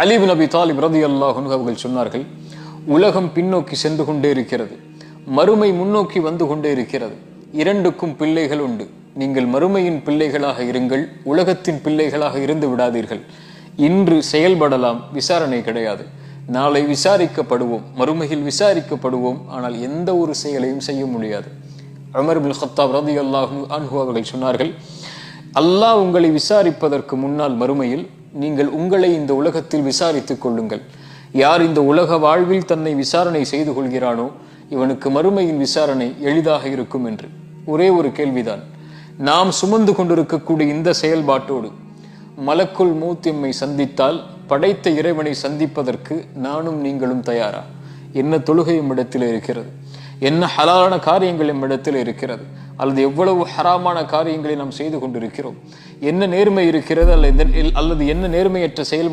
அலி இப்னு அபி தாலிப் ரலியல்லாஹு அன்ஹு அவர்கள் சொன்னார்கள், உலகம் பின்னோக்கி சென்று கொண்டே இருக்கிறது, மறுமை முன்னோக்கி வந்து கொண்டே இருக்கிறது. இரண்டுக்கும் பிள்ளைகள் உண்டு. நீங்கள் மறுமையின் பிள்ளைகளாக இருங்கள், உலகத்தின் பிள்ளைகளாக இருந்து விடாதீர்கள். இன்று செயல்படலாம், விசாரணை கிடையாது. நாளை விசாரிக்கப்படுவோம், மறுமையில் விசாரிக்கப்படுவோம். ஆனால் எந்த ஒரு செயலையும் செய்ய முடியாது. உமர் இப்னு கத்தாப் ரலியல்லாஹு அன்ஹு அவர்கள் சொன்னார்கள், அல்லாஹ் உங்களை விசாரிப்பதற்கு முன்னால் மறுமையில் நீங்கள் உங்களை இந்த உலகத்தில் விசாரித்துக் கொள்ளுங்கள். யார் இந்த உலக வாழ்வில் தன்னை விசாரணை செய்து கொள்கிறானோ இவனுக்கு மறுமையின் விசாரணை எளிதாக இருக்கும் என்று. ஒரே ஒரு கேள்விதான், நாம் சுமந்து கொண்டிருக்கக்கூடிய இந்த செயல்பாட்டோடு மலக்குல் மௌத் எம்மை சந்தித்தால் படைத்த இறைவனை சந்திப்பதற்கு நானும் நீங்களும் தயாரா? என்ன தொழுகை எம்மிடத்தில் இருக்கிறது? என்ன ஹலாலான காரியங்கள் எம்மிடத்தில் இருக்கிறது? அல்லது எவ்வளவு ஹராமான காரியங்களை நாம் செய்து கொண்டிருக்கிறோம்? என்ன நேர்மை இருக்கிறது அல்லது என்ன நேர்மையற்ற செயல்